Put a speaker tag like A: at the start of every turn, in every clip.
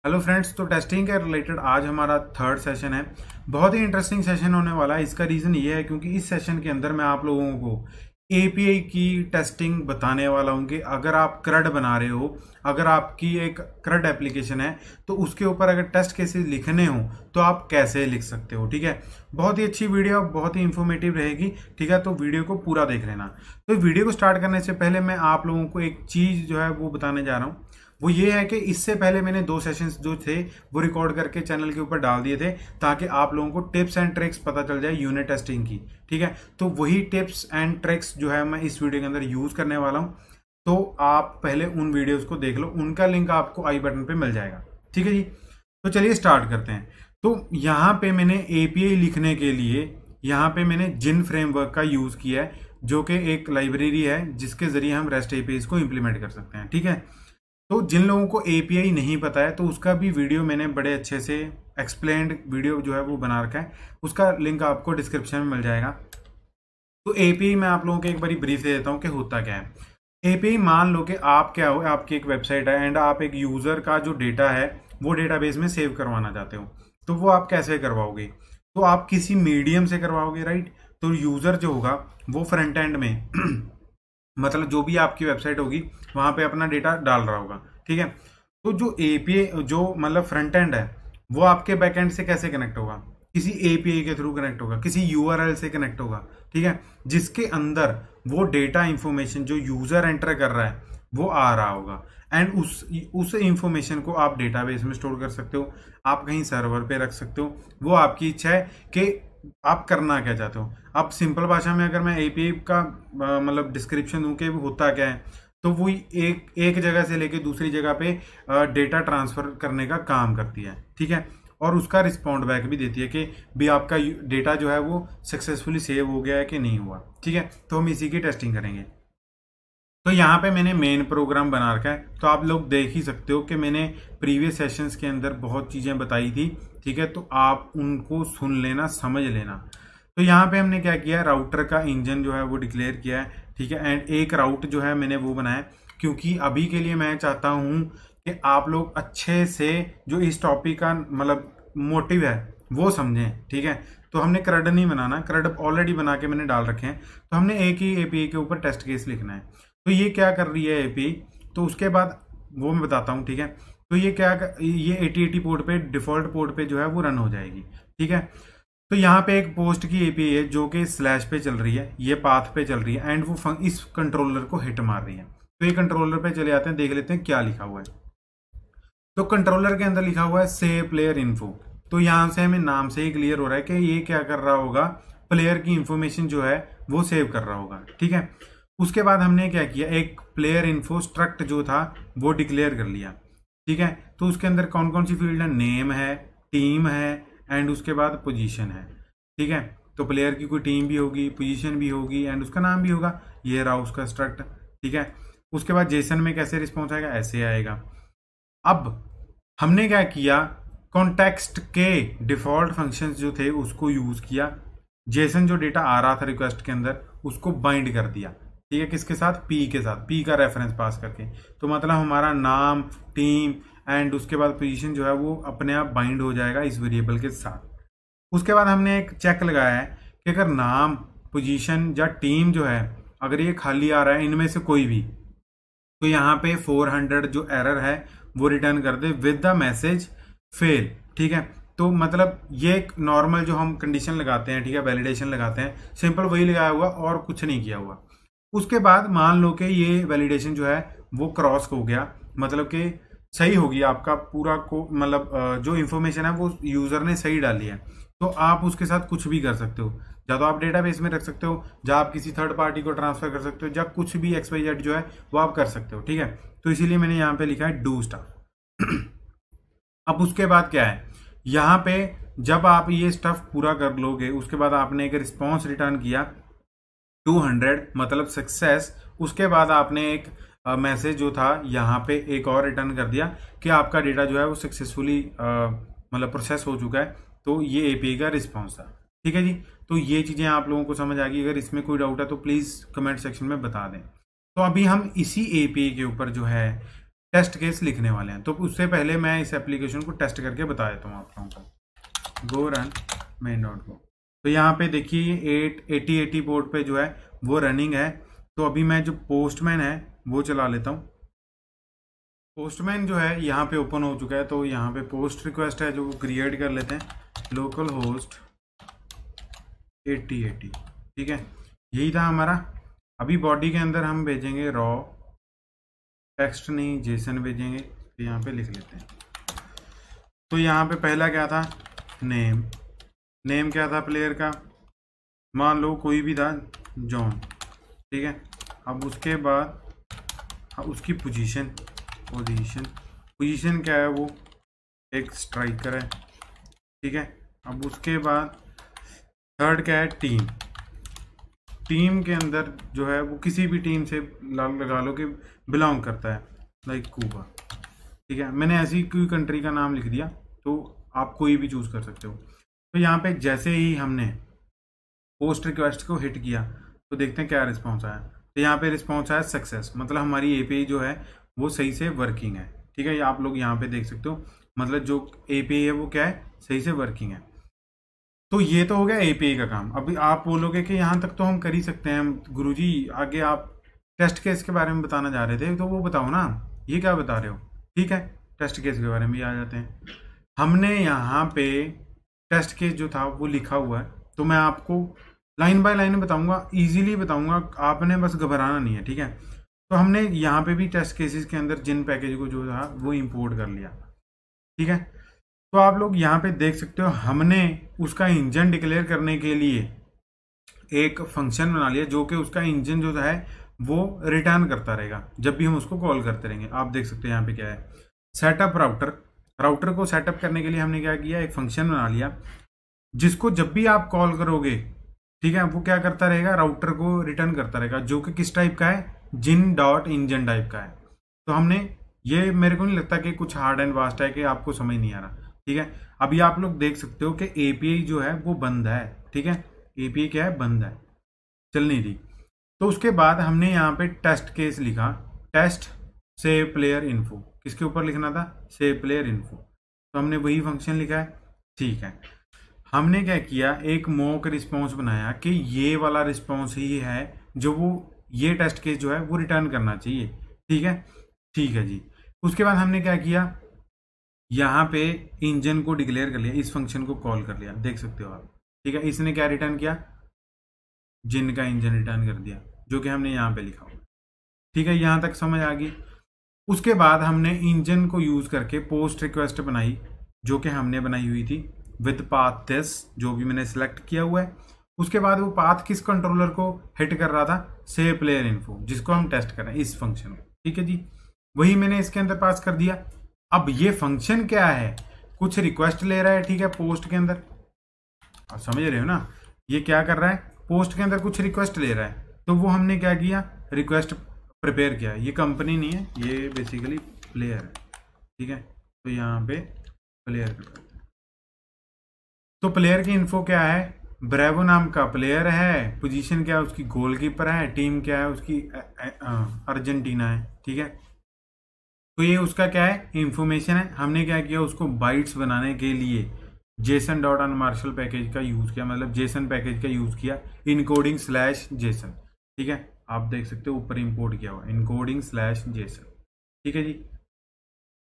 A: Hello friends, तो testing के related आज हमारा थर्ड सेशन है। बहुत ही इंटरेस्टिंग सेशन होने वाला है। इसका रीज़न ये है क्योंकि इस सेशन के अंदर मैं आप लोगों को एपीआई की टेस्टिंग बताने वाला हूँ कि अगर आप क्रड बना रहे हो, अगर आपकी एक क्रड एप्लीकेशन है तो उसके ऊपर अगर टेस्ट केसेस लिखने हो तो आप कैसे लिख सकते हो। ठीक है, बहुत ही अच्छी वीडियो, बहुत ही इंफॉर्मेटिव रहेगी। ठीक है, तो वीडियो को पूरा देख लेना। तो वीडियो को स्टार्ट करने से पहले मैं आप लोगों को एक चीज़ जो है वो बताने जा रहा हूँ। वो ये है कि इससे पहले मैंने 2 सेशंस जो थे वो रिकॉर्ड करके चैनल के ऊपर डाल दिए थे ताकि आप लोगों को टिप्स एंड ट्रिक्स पता चल जाए यूनिट टेस्टिंग की। ठीक है, तो वही टिप्स एंड ट्रिक्स जो है मैं इस वीडियो के अंदर यूज करने वाला हूं। तो आप पहले उन वीडियोस को देख लो, उनका लिंक आपको आई बटन पे मिल जाएगा। ठीक है जी, तो चलिए स्टार्ट करते हैं। तो यहाँ पे मैंने एपीआई लिखने के लिए यहाँ पे मैंने जिन फ्रेमवर्क का यूज किया है, जो कि एक लाइब्रेरी है जिसके जरिए हम रेस्ट एपीआई को इंप्लीमेंट कर सकते हैं। ठीक है, तो जिन लोगों को एपीआई नहीं पता है तो उसका भी वीडियो मैंने बड़े अच्छे से एक्सप्लेन्ड वीडियो जो है वो बना रखा है, उसका लिंक आपको डिस्क्रिप्शन में मिल जाएगा। तो एपीआई मैं आप लोगों को एक बारी ब्रीफ दे देता हूँ कि होता क्या है। एपीआई, मान लो कि आप क्या हो, आपकी एक वेबसाइट है एंड आप एक यूजर का जो डेटा है वो डेटाबेस में सेव करवाना चाहते हो। तो वो आप कैसे करवाओगे? तो आप किसी मीडियम से करवाओगे, राइट। तो यूजर जो होगा वो फ्रंट एंड में मतलब जो भी आपकी वेबसाइट होगी वहां पे अपना डेटा डाल रहा होगा। ठीक है, तो जो एपीआई जो मतलब फ्रंट एंड है वो आपके बैक एंड से कैसे कनेक्ट होगा? किसी एपीआई के थ्रू कनेक्ट होगा, किसी यूआरएल से कनेक्ट होगा। ठीक है, जिसके अंदर वो डेटा इंफॉर्मेशन जो यूजर एंटर कर रहा है वो आ रहा होगा एंड उस इंफॉर्मेशन को आप डेटाबेस में स्टोर कर सकते हो, आप कहीं सर्वर पे रख सकते हो। वो आपकी इच्छा है कि आप करना क्या चाहते हो। अब सिंपल भाषा में अगर मैं एपीआई का मतलब डिस्क्रिप्शन दूं कि वो होता क्या है, तो वो एक एक जगह से लेके दूसरी जगह पे डेटा ट्रांसफर करने का काम करती है। ठीक है, और उसका रिस्पॉन्ड बैक भी देती है कि भी आपका डेटा जो है वो सक्सेसफुली सेव हो गया है कि नहीं हुआ। ठीक है, तो हम इसी की टेस्टिंग करेंगे। तो यहाँ पे मैंने मेन प्रोग्राम बना रखा है, तो आप लोग देख ही सकते हो कि मैंने प्रीवियस सेशंस के अंदर बहुत चीज़ें बताई थी। ठीक है, तो आप उनको सुन लेना, समझ लेना। तो यहाँ पे हमने क्या किया, राउटर का इंजन जो है वो डिक्लेयर किया है। ठीक है, एंड एक राउट जो है मैंने वो बनाया क्योंकि अभी के लिए मैं चाहता हूँ कि आप लोग अच्छे से जो इस टॉपिक का मतलब मोटिव है वो समझें। ठीक है, तो हमने क्रड नहीं बनाना, क्रड ऑलरेडी बना के मैंने डाल रखे हैं। तो हमने एक ही एपीआई के ऊपर टेस्ट केस लिखना है। तो ये क्या कर रही है एपीआई, तो उसके बाद वो मैं बताता हूँ। ठीक है, तो ये क्या ये 8080 पोर्ट पे, डिफॉल्ट पोर्ट पे जो है वो रन हो जाएगी। ठीक है, तो यहाँ पे एक पोस्ट की एपीआई है जो कि स्लैश पे चल रही है, ये पाथ पे चल रही है एंड वो इस कंट्रोलर को हिट मार रही है। तो ये कंट्रोलर पे चले आते हैं, देख लेते हैं क्या लिखा हुआ है। तो कंट्रोलर के अंदर लिखा हुआ है सेव प्लेयर इन्फो। तो यहां से हमें नाम से ही क्लियर हो रहा है कि ये क्या कर रहा होगा, प्लेयर की इंफॉर्मेशन जो है वो सेव कर रहा होगा। ठीक है, उसके बाद हमने क्या किया, एक प्लेयर इन्फो स्ट्रक्ट जो था वो डिक्लेयर कर लिया। ठीक है, तो उसके अंदर कौन कौन सी फील्ड है, नेम है, टीम है एंड उसके बाद पोजीशन है। ठीक है, तो प्लेयर की कोई टीम भी होगी, पोजीशन भी होगी एंड उसका नाम भी होगा। ये रहा उसका स्ट्रक्ट। ठीक है, उसके बाद जेसन में कैसे रिस्पॉन्स आएगा, ऐसे आएगा। अब हमने क्या किया, कॉन्टेक्स्ट के डिफॉल्ट फंक्शंस जो थे उसको यूज किया। जेसन जो डेटा आ रहा था रिक्वेस्ट के अंदर उसको बाइंड कर दिया। ठीक है, किसके साथ, पी के साथ, पी का रेफरेंस पास करके। तो मतलब हमारा नाम, टीम एंड उसके बाद पोजीशन जो है वो अपने आप बाइंड हो जाएगा इस वेरिएबल के साथ। उसके बाद हमने एक चेक लगाया है कि अगर नाम, पोजीशन या टीम जो है अगर ये खाली आ रहा है इनमें से कोई भी, तो यहाँ पे 400 जो एरर है वो रिटर्न कर दे विद द मैसेज फेल। ठीक है, तो मतलब ये एक नॉर्मल जो हम कंडीशन लगाते हैं, ठीक है, वैलिडेशन लगाते हैं, सिंपल वही लगाया हुआ और कुछ नहीं किया हुआ। उसके बाद मान लो कि ये वैलिडेशन जो है वो क्रॉस हो गया, मतलब कि सही होगी आपका पूरा को, मतलब जो इंफॉर्मेशन है वो यूजर ने सही डाली है, तो आप उसके साथ कुछ भी कर सकते हो। या तो आप डेटाबेस में रख सकते हो, या आप किसी थर्ड पार्टी को ट्रांसफर कर सकते हो, या कुछ भी XYZ जो है वो आप कर सकते हो। ठीक है, तो इसीलिए मैंने यहाँ पे लिखा है डू स्टफ। अब उसके बाद क्या है, यहाँ पे जब आप ये स्टफ पूरा कर लोगे उसके बाद आपने एक रिस्पॉन्स रिटर्न किया 200 मतलब सक्सेस। उसके बाद आपने एक मैसेज जो था यहाँ पे एक और रिटर्न कर दिया कि आपका डेटा जो है वो सक्सेसफुली मतलब प्रोसेस हो चुका है। तो ये एपीआई का रिस्पॉन्स था। ठीक है जी, तो ये चीज़ें आप लोगों को समझ आ गई। अगर इसमें कोई डाउट है तो प्लीज़ कमेंट सेक्शन में बता दें। तो अभी हम इसी एपीआई के ऊपर जो है टेस्ट केस लिखने वाले हैं। तो उससे पहले मैं इस एप्लीकेशन को टेस्ट करके बता देता हूँ आप लोगों को। गो रन main.go। तो यहाँ पे देखिए ये 8080 पोर्ट पे जो है वो रनिंग है। तो अभी मैं जो पोस्टमैन है वो चला लेता हूँ। पोस्टमैन जो है यहाँ पे ओपन हो चुका है। तो यहाँ पे पोस्ट रिक्वेस्ट है जो क्रिएट कर लेते हैं, लोकल होस्ट 8080। ठीक है, यही था हमारा। अभी बॉडी के अंदर हम भेजेंगे रॉ टेक्स्ट, नहीं जेसन भेजेंगे। तो यहाँ पे लिख लेते हैं। तो यहाँ पे पहला क्या था, नेम क्या था प्लेयर का, मान लो कोई भी था, जॉन। ठीक है, अब उसके बाद उसकी पोजीशन क्या है, वो एक स्ट्राइकर है। ठीक है, अब उसके बाद थर्ड क्या है, टीम के अंदर जो है वो किसी भी टीम से लगा लो कि बिलोंग करता है, लाइक कूबा। ठीक है, मैंने ऐसी कोई कंट्री का नाम लिख दिया, तो आप कोई भी चूज कर सकते हो। तो यहाँ पे जैसे ही हमने पोस्ट रिक्वेस्ट को हिट किया तो देखते हैं क्या रिस्पॉन्स आया। तो यहाँ पे रिस्पॉन्स आया सक्सेस, मतलब हमारी एपीआई जो है वो सही से वर्किंग है। ठीक है, ये आप लोग यहाँ पे देख सकते हो, मतलब जो एपीआई है वो क्या है, सही से वर्किंग है। तो ये तो हो गया एपीआई का काम। अभी आप बोलोगे कि यहाँ तक तो हम कर ही सकते हैं गुरुजी, आगे आप टेस्ट केस के बारे में बताना जा रहे थे, तो वो बताओ ना, ये क्या बता रहे हो। ठीक है, टेस्ट केस के बारे में भी आ जाते हैं। हमने यहाँ पे टेस्ट केस जो था वो लिखा हुआ है, तो मैं आपको लाइन बाय लाइन बताऊंगा, इजीली बताऊंगा, आपने बस घबराना नहीं है। ठीक है, तो हमने यहाँ पे भी टेस्ट केसेस के अंदर जिन पैकेज को जो था वो इंपोर्ट कर लिया। ठीक है, तो आप लोग यहाँ पे देख सकते हो, हमने उसका इंजन डिक्लेयर करने के लिए एक फंक्शन बना लिया जो कि उसका इंजन जो है वो रिटर्न करता रहेगा जब भी हम उसको कॉल करते रहेंगे। आप देख सकते हो यहाँ पे क्या है, सेटअप राउटर को सेटअप करने के लिए हमने क्या किया, एक फंक्शन बना लिया जिसको जब भी आप कॉल करोगे, ठीक है, वो क्या करता रहेगा, राउटर को रिटर्न करता रहेगा, जो कि किस टाइप का है, जिन डॉट इंजन टाइप का है। तो हमने ये, मेरे को नहीं लगता कि कुछ हार्ड एंड वास्ट है कि आपको समझ नहीं आ रहा। ठीक है, अभी आप लोग देख सकते हो कि एपीआई जो है वो बंद है। ठीक है, एपीआई क्या है, बंद है, चल नहीं रही। तो उसके बाद हमने यहाँ पे टेस्ट केस लिखा, टेस्ट सेव प्लेयर इन्फो, किसके ऊपर लिखना था, सेव प्लेयर इन्फो। तो हमने वही फंक्शन लिखा है। ठीक है, हमने क्या किया, एक मॉक रिस्पॉन्स बनाया कि ये वाला रिस्पॉन्स ही है जो वो ये टेस्ट केस जो है वो रिटर्न करना चाहिए। ठीक है जी। उसके बाद हमने क्या किया, यहाँ पे इंजन को डिक्लेयर कर लिया, इस फंक्शन को कॉल कर लिया, देख सकते हो आप। ठीक है, इसने क्या रिटर्न किया, जिन का इंजन रिटर्न कर दिया, जो कि हमने यहाँ पे लिखा हुआ। ठीक है, यहाँ तक समझ आ गई। उसके बाद हमने इंजन को यूज करके पोस्ट रिक्वेस्ट बनाई, जो कि हमने बनाई हुई थी विद पाथ दिस, जो भी मैंने सिलेक्ट किया हुआ है। उसके बाद वो पाथ किस कंट्रोलर को हिट कर रहा था, सेव प्लेयर इन्फो, जिसको हम टेस्ट कर रहे हैं, इस फंक्शन को। ठीक है जी, वही मैंने इसके अंदर पास कर दिया। अब ये फंक्शन क्या है, कुछ रिक्वेस्ट ले रहा है। ठीक है, पोस्ट के अंदर, आप समझ रहे हो ना, ये क्या कर रहा है, पोस्ट के अंदर कुछ रिक्वेस्ट ले रहा है। तो वो हमने क्या किया, रिक्वेस्ट प्रिपेयर किया। ये कंपनी नहीं है, ये बेसिकली प्लेयर है। ठीक है, तो यहाँ पे प्लेयर कर, तो प्लेयर की इन्फो क्या है, ब्रेवो नाम का प्लेयर है, पोजीशन क्या है उसकी, गोलकीपर है, टीम क्या है उसकी, अर्जेंटीना है। ठीक है, तो ये उसका क्या है, इंफॉर्मेशन है। हमने क्या किया, उसको बाइट्स बनाने के लिए जेसन डॉट अनमार्शल पैकेज का यूज किया, मतलब जेसन पैकेज का यूज किया, इनकोडिंग स्लैश जेसन। ठीक है, आप देख सकते हो ऊपर इंपोर्ट किया हुआ, इनकोडिंग स्लैश जेसन। ठीक है जी।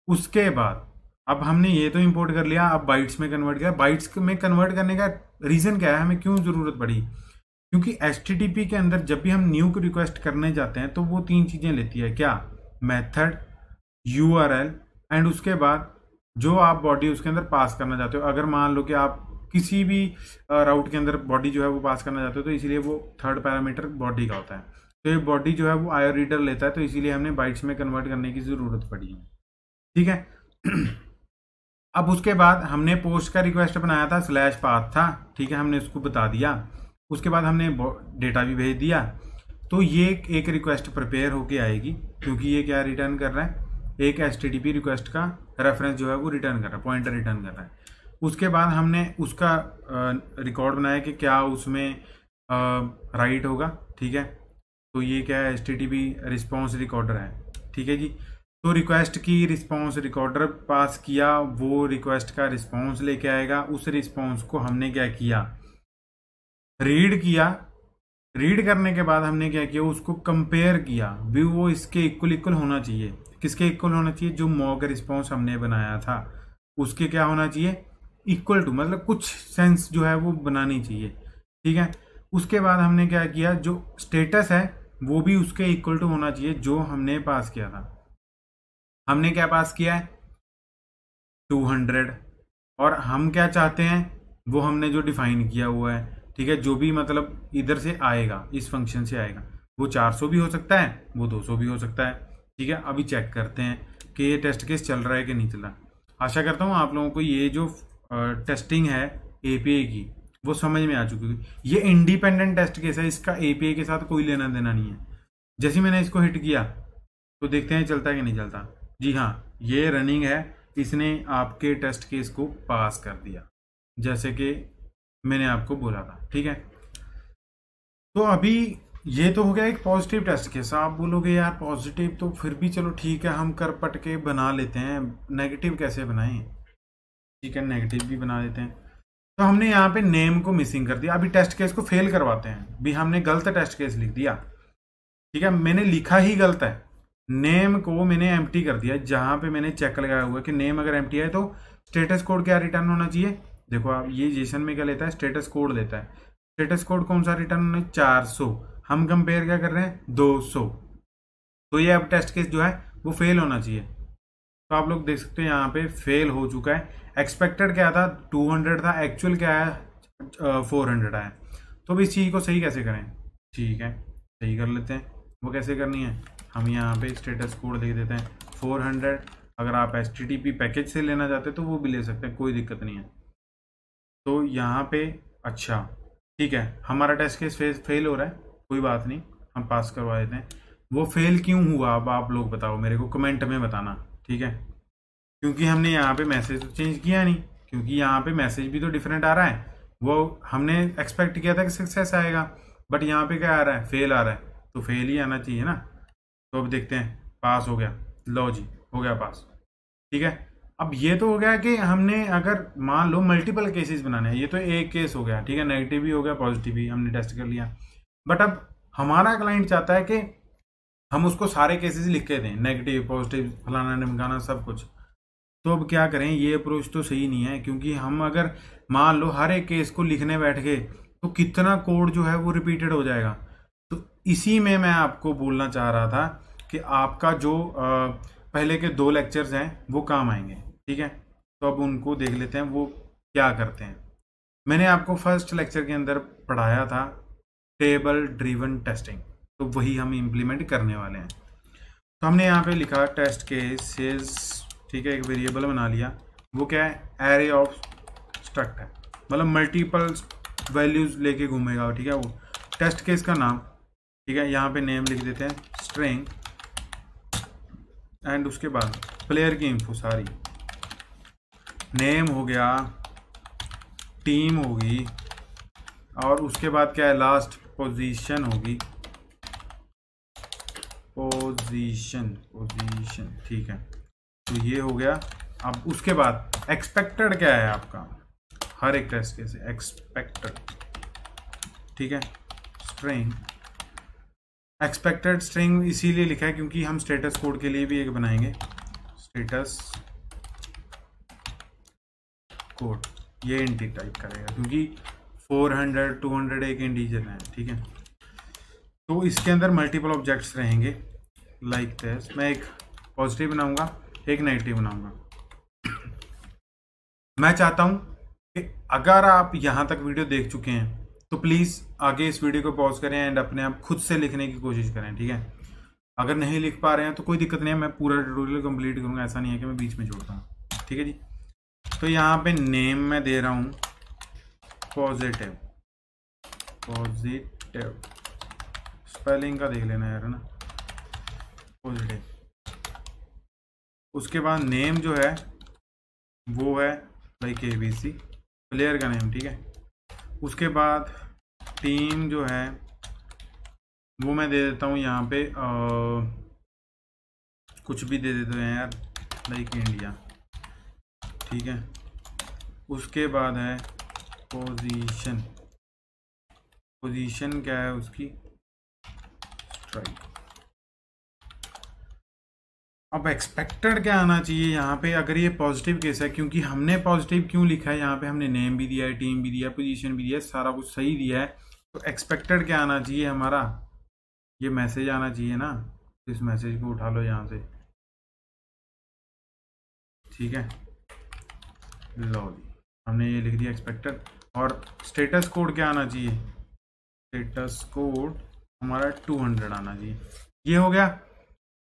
A: उसके बाद अब हमने ये तो इंपोर्ट कर लिया, अब बाइट्स में कन्वर्ट किया। बाइट्स में कन्वर्ट करने का रीजन क्या है, हमें क्यों जरूरत पड़ी, क्योंकि HTTP के अंदर जब भी हम न्यू को रिक्वेस्ट करने जाते हैं तो वो 3 चीजें लेती है, क्या, मेथड, URL एंड उसके बाद जो आप बॉडी उसके अंदर पास करना चाहते हो। अगर मान लो कि आप किसी भी राउट के अंदर बॉडी जो है वो पास करना चाहते हो, तो इसीलिए वो थर्ड पैरामीटर बॉडी का होता है। तो ये बॉडी जो है वो IO रीडर लेता है, तो इसीलिए हमने बाइट्स में कन्वर्ट करने की जरूरत पड़ी है। ठीक है, अब उसके बाद हमने पोस्ट का रिक्वेस्ट बनाया था, स्लैश पाथ था। ठीक है, हमने उसको बता दिया। उसके बाद हमने डेटा भी भेज दिया। तो ये एक रिक्वेस्ट प्रिपेयर होके आएगी, क्योंकि ये क्या रिटर्न कर रहा है, एक HTTP रिक्वेस्ट का रेफरेंस जो है वो रिटर्न कर रहा है, पॉइंटर रिटर्न कर रहा है। उसके बाद हमने उसका रिकॉर्ड बनाया कि क्या उसमें राइट होगा। ठीक है, तो ये क्या है, HTTP रिस्पॉन्स रिकॉर्डर है। ठीक है जी। तो रिक्वेस्ट की रिस्पॉन्स रिकॉर्डर पास किया, वो रिक्वेस्ट का रिस्पॉन्स लेके आएगा। उस रिस्पॉन्स को हमने क्या किया, रीड किया। रीड करने के बाद हमने क्या किया, उसको कंपेयर किया भी वो इसके इक्वल इक्वल होना चाहिए। किसके इक्वल होना चाहिए, जो मॉक रिस्पॉन्स हमने बनाया था उसके क्या होना चाहिए, इक्वल टू, मतलब कुछ सेंस जो है वो बनानी चाहिए। ठीक है, उसके बाद हमने क्या किया, जो स्टेटस है वो भी उसके इक्वल टू होना चाहिए जो हमने पास किया था। हमने क्या पास किया है, 200, और हम क्या चाहते हैं वो हमने जो डिफाइन किया हुआ है। ठीक है, जो भी मतलब इधर से आएगा, इस फंक्शन से आएगा, वो 400 भी हो सकता है, वो 200 भी हो सकता है। ठीक है, अभी चेक करते हैं कि ये टेस्ट केस चल रहा है कि नहीं चल रहा। आशा करता हूँ आप लोगों को ये जो टेस्टिंग है एपीआई की वो समझ में आ चुकी है। ये इंडिपेंडेंट टेस्ट केस है, इसका एपीआई के साथ कोई लेना देना नहीं है। जैसे ही मैंने इसको हिट किया तो देखते हैं चलता है कि नहीं चलता। जी हाँ, ये रनिंग है, इसने आपके टेस्ट केस को पास कर दिया जैसे कि मैंने आपको बोला था। ठीक है, तो अभी ये तो हो गया एक पॉजिटिव टेस्ट केस। आप बोलोगे यार पॉजिटिव तो फिर भी चलो ठीक है, हम कर पट के बना लेते हैं, नेगेटिव कैसे बनाएं। ठीक है, नेगेटिव भी बना देते हैं। तो हमने यहाँ पे नेम को मिसिंग कर दिया। अभी टेस्ट केस को फेल करवाते हैं। भी हमने गलत टेस्ट केस लिख दिया। ठीक है, मैंने लिखा ही गलत है, नेम को मैंने एम्प्टी कर दिया। जहां पे मैंने चेक लगाया हुआ है कि नेम अगर एम्प्टी है तो स्टेटस कोड क्या रिटर्न होना चाहिए। देखो आप, ये जेसन में क्या लेता है, स्टेटस कोड लेता है। स्टेटस कोड कौन सा रिटर्न होना है, 400। हम कंपेयर क्या कर रहे हैं, 200। तो ये अब टेस्ट केस जो है वो फेल होना चाहिए। तो आप लोग देख सकते हैं यहाँ पे फेल हो चुका है। एक्सपेक्टेड क्या था, 200 था, एक्चुअल क्या है, 400 आया। तो अब इस चीज को सही कैसे करें। ठीक है, सही कर लेते हैं। वो कैसे करनी है, हम यहाँ पे स्टेटस कोड लिख देते हैं 400। अगर आप HTTP पैकेज से लेना चाहते हैं तो वो भी ले सकते हैं, कोई दिक्कत नहीं है। तो यहाँ पे अच्छा ठीक है, हमारा टेस्ट केस फेल हो रहा है, कोई बात नहीं, हम पास करवा देते हैं। वो फेल क्यों हुआ अब आप लोग बताओ, मेरे को कमेंट में बताना। ठीक है, क्योंकि हमने यहाँ पे मैसेज तो चेंज किया नहीं, क्योंकि यहाँ पे मैसेज भी तो डिफरेंट आ रहा है। वो हमने एक्सपेक्ट किया था कि सक्सेस आएगा, बट यहाँ पे क्या आ रहा है, फेल आ रहा है। तो फेल ही आना चाहिए ना। तो अब देखते हैं, पास हो गया, लो जी हो गया पास। ठीक है, अब ये तो हो गया कि हमने अगर मान लो मल्टीपल केसेस बनाने हैं, ये तो एक केस हो गया। ठीक है, नेगेटिव भी हो गया, पॉजिटिव भी हमने टेस्ट कर लिया। बट अब हमारा क्लाइंट चाहता है कि हम उसको सारे केसेस लिख के दें, नेगेटिव पॉजिटिव फलाना ढिमकाना सब कुछ। तो अब क्या करें, ये अप्रोच तो सही नहीं है, क्योंकि हम अगर मान लो हर एक केस को लिखने बैठ गए तो कितना कोड जो है वो रिपीटेड हो जाएगा। तो इसी में मैं आपको बोलना चाह रहा था कि आपका जो पहले के 2 लेक्चर्स हैं वो काम आएंगे। ठीक है, तो अब उनको देख लेते हैं वो क्या करते हैं। मैंने आपको फर्स्ट लेक्चर के अंदर पढ़ाया था टेबल ड्रिवन टेस्टिंग, तो वही हम इम्प्लीमेंट करने वाले हैं। तो हमने यहाँ पे लिखा टेस्ट केसेस। ठीक है, एक वेरिएबल बना लिया, वो क्या है, एरे ऑफ स्ट्रक्ट है, मतलब मल्टीपल वैल्यूज लेके घूमेगा। ठीक है, वो टेस्ट केस का नाम। ठीक है, यहाँ पे नेम लिख देते हैं स्ट्रिंग, एंड उसके बाद प्लेयर की इंफो सारी, नेम हो गया, टीम होगी, और उसके बाद क्या है, लास्ट पोजीशन होगी, पोजीशन। ठीक है, तो ये हो गया। अब उसके बाद एक्सपेक्टेड क्या है आपका, हर एक टेस्ट केस एक्सपेक्टेड। ठीक है, स्ट्रिंग, एक्सपेक्टेड स्ट्रिंग इसीलिए लिखा है क्योंकि हम स्टेटस कोड के लिए भी एक बनाएंगे, स्टेटस कोड। ये इंटी टाइप करेगा क्योंकि 400 200 एक इंटीजर है। ठीक है, तो इसके अंदर मल्टीपल ऑब्जेक्ट्स रहेंगे लाइक दिस। मैं एक पॉजिटिव बनाऊंगा, एक नेगेटिव बनाऊंगा। मैं चाहता हूं कि अगर आप यहां तक वीडियो देख चुके हैं तो प्लीज आगे इस वीडियो को पॉज करें एंड अपने आप खुद से लिखने की कोशिश करें। ठीक है, अगर नहीं लिख पा रहे हैं तो कोई दिक्कत नहीं है, मैं पूरा ट्यूटोरियल कंप्लीट करूंगा, ऐसा नहीं है कि मैं बीच में छोड़ता हूँ। ठीक है जी, तो यहाँ पे नेम मैं दे रहा हूँ पॉजिटिव। स्पेलिंग का देख लेना यार, है ना, पॉजिटिव। उसके बाद नेम जो है वो है लाइक ABC, प्लेयर का नेम। ठीक है, उसके बाद टीम जो है वो मैं दे देता हूँ यहाँ पे कुछ भी दे देते हैं यार, लाइक इंडिया, ठीक है। उसके बाद है पोजीशन, पोजीशन क्या है उसकी, स्ट्राइक। अब एक्सपेक्टेड क्या आना चाहिए यहाँ पे, अगर ये पॉजिटिव केस है, क्योंकि हमने पॉजिटिव क्यों लिखा है यहाँ पे, हमने नेम भी दिया है, टीम भी दिया है, पोजीशन भी दिया है, सारा कुछ सही दिया है, तो एक्सपेक्टेड क्या आना चाहिए हमारा, ये मैसेज आना चाहिए ना। इस मैसेज को उठा लो यहाँ से, ठीक है, लो जी हमने ये लिख दिया एक्सपेक्टेड। और स्टेटस कोड क्या आना चाहिए, स्टेटस कोड हमारा 200 आना चाहिए, ये हो गया।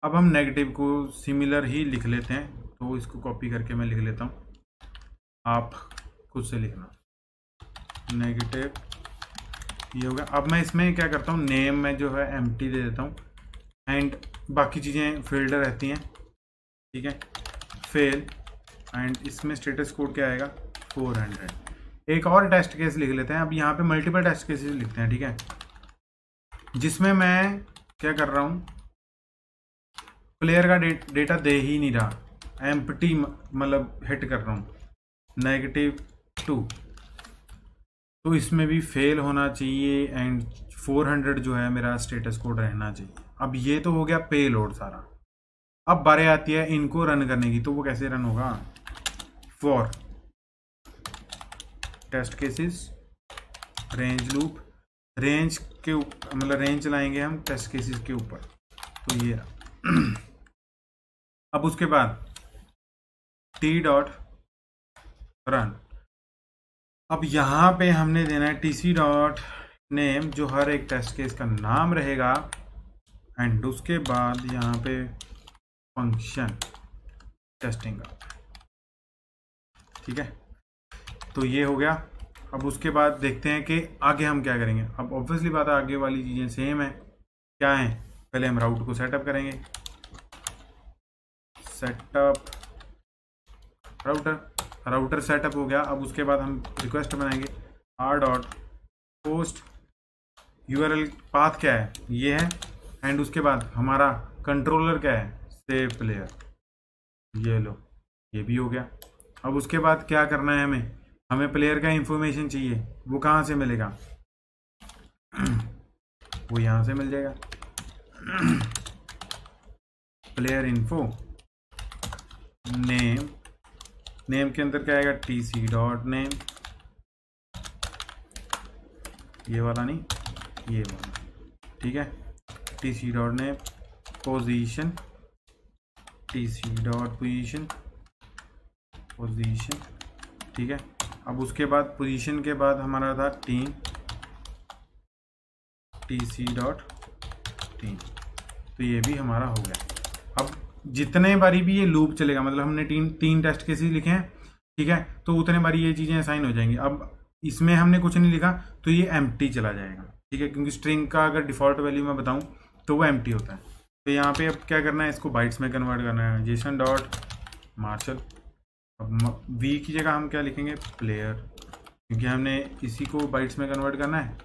A: अब हम नेगेटिव को सिमिलर ही लिख लेते हैं, तो इसको कॉपी करके मैं लिख लेता हूँ, आप खुद से लिखना, नेगेटिव, ये हो गया। अब मैं इसमें क्या करता हूँ, नेम में जो है एम्प्टी दे देता हूँ, एंड बाकी चीज़ें फील्ड रहती हैं, ठीक है, फेल, एंड इसमें स्टेटस कोड क्या आएगा 400। एक और टेस्ट केस लिख लेते हैं, अब यहाँ पे मल्टीपल टेस्ट केसेस लिखते हैं, ठीक है, जिसमें मैं क्या कर रहा हूँ, प्लेयर का डेटा दे ही नहीं रहा, एम्प्टी मतलब हिट कर रहा हूँ, -2, तो इसमें भी फेल होना चाहिए, एंड 400 जो है मेरा स्टेटस कोड रहना चाहिए। अब ये तो हो गया पे लोड सारा। अब बारी आती है इनको रन करने की, तो वो कैसे रन होगा, for test cases range loop, range के मतलब रेंज लाएंगे हम टेस्ट केसेस के ऊपर, तो ये अब उसके बाद टी डॉट रन। अब यहाँ पे हमने देना है टीसी डॉट नेम, जो हर एक टेस्ट केस का नाम रहेगा, एंड उसके बाद यहाँ पे फंक्शन टेस्टिंग का, ठीक है, तो ये हो गया। अब उसके बाद देखते हैं कि आगे हम क्या करेंगे। अब ऑब्वियसली बात है आगे वाली चीज़ें सेम है, क्या है, पहले हम राउट को सेटअप करेंगे, सेटअप राउटर सेटअप हो गया। अब उसके बाद हम रिक्वेस्ट बनाएंगे r dot post URL, path क्या है ये है, एंड उसके बाद हमारा कंट्रोलर क्या है, सेव प्लेयर, ये लो, ये भी हो गया। अब उसके बाद क्या करना है, हमें प्लेयर का इंफॉर्मेशन चाहिए, वो कहाँ से मिलेगा, वो यहाँ से मिल जाएगा, प्लेयर इन्फो, नेम के अंदर क्या आएगा, टीसी डॉट नेम, ये वाला नहीं, ये वाला, ठीक है, TC dot name, position, TC dot position, ठीक है। अब उसके बाद पोजीशन के बाद हमारा था टीम, टीसी डॉट टीम, तो ये भी हमारा हो गया। अब जितने बारी भी ये लूप चलेगा, मतलब हमने तीन टेस्ट केसेस लिखे हैं, ठीक है, तो उतने बारी ये चीज़ें असाइन हो जाएंगी। अब इसमें हमने कुछ नहीं लिखा तो ये एम्प्टी चला जाएगा, ठीक है, क्योंकि स्ट्रिंग का अगर डिफ़ॉल्ट वैल्यू मैं बताऊं तो वो एम्प्टी होता है। तो यहाँ पे अब क्या करना है, इसको बाइट्स में कन्वर्ट करना है, जेसन डॉट मार्शल। अब वी की जगह हम क्या लिखेंगे, प्लेयर, क्योंकि हमने इसी को बाइट्स में कन्वर्ट करना है।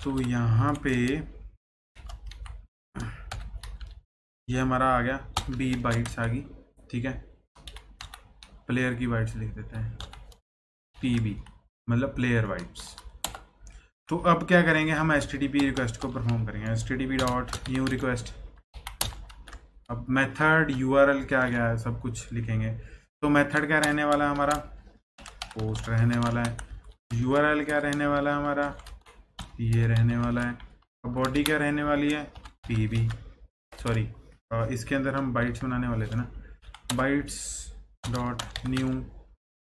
A: तो यहाँ पे ये हमारा आ गया, बी बाइट्स आ गई, ठीक है, प्लेयर की बाइट्स लिख देते हैं, पीबी मतलब प्लेयर बाइट्स। तो अब क्या करेंगे, हम HTTP रिक्वेस्ट को परफॉर्म करेंगे, HTTP डॉट न्यू रिक्वेस्ट। अब मेथड URL क्या गया है सब कुछ लिखेंगे। तो मेथड क्या रहने वाला है हमारा, पोस्ट रहने वाला है, URL क्या रहने वाला है हमारा, ये रहने वाला है, और बॉडी क्या रहने वाली है, पीबी, सॉरी इसके अंदर हम बाइट्स बनाने वाले थे ना, bytes dot new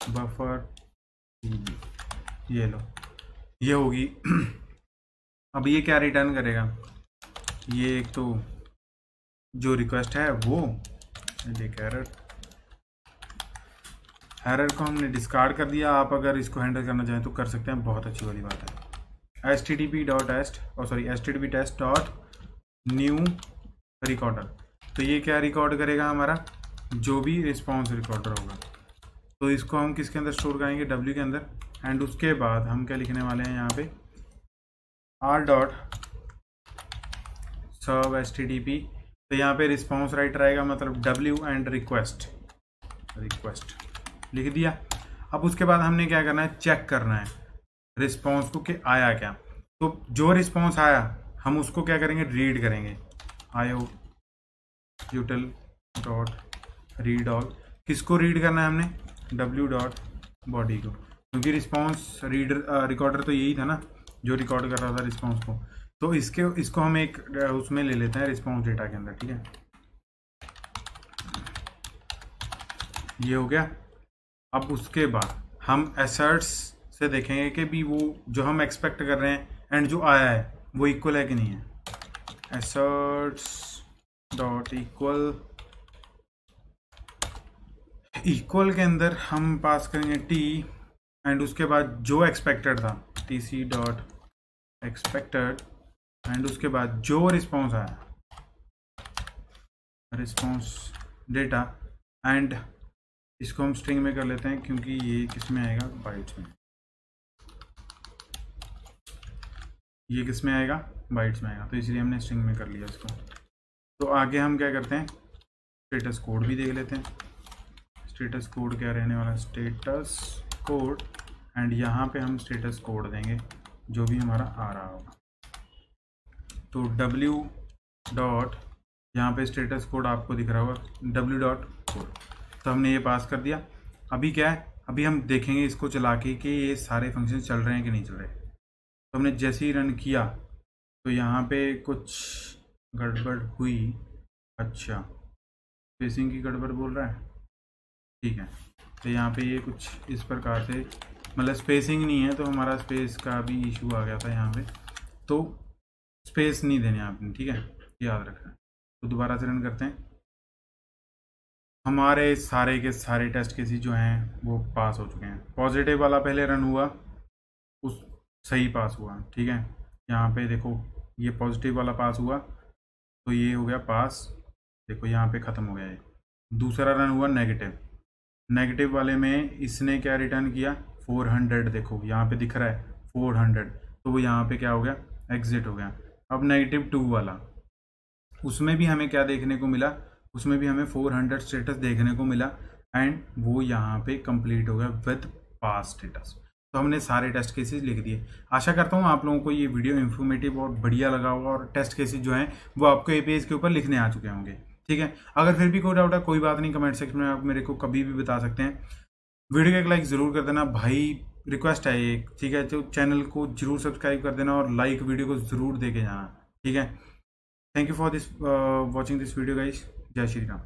A: buffer PB, ये लो, ये होगी। अब ये क्या रिटर्न करेगा, ये एक तो जो रिक्वेस्ट है वो देख, एरर को हमने डिस्कार्ड कर दिया। आप अगर इसको हैंडल करना चाहें तो कर सकते हैं, बहुत अच्छी वाली बात है। HTTP test dot new recorder, तो ये क्या रिकॉर्ड करेगा हमारा, जो भी रिस्पॉन्स रिकॉर्डर होगा, तो इसको हम किसके अंदर स्टोर करेंगे, W के अंदर। एंड उसके बाद हम क्या लिखने वाले हैं यहाँ पे, r डॉट सर्व HTTP तो यहाँ पे रिस्पॉन्स राइटर आएगा, मतलब W एंड रिक्वेस्ट लिख दिया। अब उसके बाद हमने क्या करना है, चेक करना है रिस्पॉन्स को कि आया क्या। तो जो रिस्पॉन्स आया हम उसको क्या करेंगे, रीड करेंगे। IO util dot read all, किसको रीड करना है हमने, W डॉट बॉडी को, क्योंकि रिस्पॉन्स रिकॉर्डर तो यही था ना जो रिकॉर्ड कर रहा था रिस्पॉन्स को। तो इसको हम एक उसमें ले लेते हैं रिस्पॉन्स डेटा के अंदर, ठीक है। ये हो गया। अब उसके बाद हम एसर्ट्स से देखेंगे कि भी वो जो हम एक्सपेक्ट कर रहे हैं एंड जो आया है वो इक्वल है कि नहीं है। एसर्ट्स डॉट इक्वल के अंदर हम पास करेंगे T एंड उसके बाद जो एक्सपेक्टेड था TC डॉट एक्सपेक्टेड एंड उसके बाद जो रिस्पॉन्स आया रिस्पॉन्स डेटा एंड इसको हम स्ट्रिंग में कर लेते हैं क्योंकि ये किस में आएगा, बाइट्स में। ये किस में आएगा, बाइट्स में आएगा, तो इसलिए हमने स्ट्रिंग में कर लिया इसको। तो आगे हम क्या करते हैं, स्टेटस कोड भी देख लेते हैं। स्टेटस कोड क्या रहने वाला है, स्टेटस कोड एंड यहाँ पे हम स्टेटस कोड देंगे जो भी हमारा आ रहा होगा। तो W डॉट यहाँ पे स्टेटस कोड आपको दिख रहा होगा, W डॉट कोड। तो हमने ये पास कर दिया। अभी क्या है, अभी हम देखेंगे इसको चला के कि ये सारे फंक्शन चल रहे हैं कि नहीं चल रहे। तो हमने जैसे ही रन किया तो यहाँ पे कुछ गड़बड़ हुई। अच्छा, स्पेसिंग की गड़बड़ बोल रहा है, ठीक है। तो यहाँ पे ये कुछ इस प्रकार से, मतलब स्पेसिंग नहीं है तो हमारा स्पेस का भी इशू आ गया था यहाँ पे। तो स्पेस नहीं देने आपने, ठीक है, याद रखना। तो दोबारा से रन करते हैं। हमारे सारे के सारे टेस्ट केसेस जो हैं वो पास हो चुके हैं। पॉजिटिव वाला पहले रन हुआ, उस सही पास हुआ, ठीक है। यहाँ पे देखो ये पॉजिटिव वाला पास हुआ तो ये हो गया पास, देखो यहाँ पे ख़त्म हो गया ये। दूसरा रन हुआ नेगेटिव वाले में इसने क्या रिटर्न किया, 400, देखो यहाँ पे दिख रहा है 400, तो वो यहाँ पे क्या हो गया, एग्जिट हो गया। अब -2 वाला, उसमें भी हमें क्या देखने को मिला, उसमें भी हमें 400 स्टेटस देखने को मिला एंड वो यहाँ पे कंप्लीट हो गया विद पास स्टेटस। तो हमने सारे टेस्ट केसेस लिख दिए। आशा करता हूँ आप लोगों को ये वीडियो इन्फॉर्मेटिव और बढ़िया लगा होगा और टेस्ट केसेस जो हैं वो आपको APIs के ऊपर लिखने आ चुके होंगे, ठीक है। अगर फिर भी कोई डाउट है, कोई बात नहीं, कमेंट सेक्शन में आप मेरे को कभी भी बता सकते हैं। वीडियो को एक लाइक ज़रूर कर देना भाई, रिक्वेस्ट है एक, ठीक है। तो चैनल को जरूर सब्सक्राइब कर देना और लाइक वीडियो को ज़रूर दे के जाना, ठीक है। Thank you for this watching this video guys. जय श्री राम।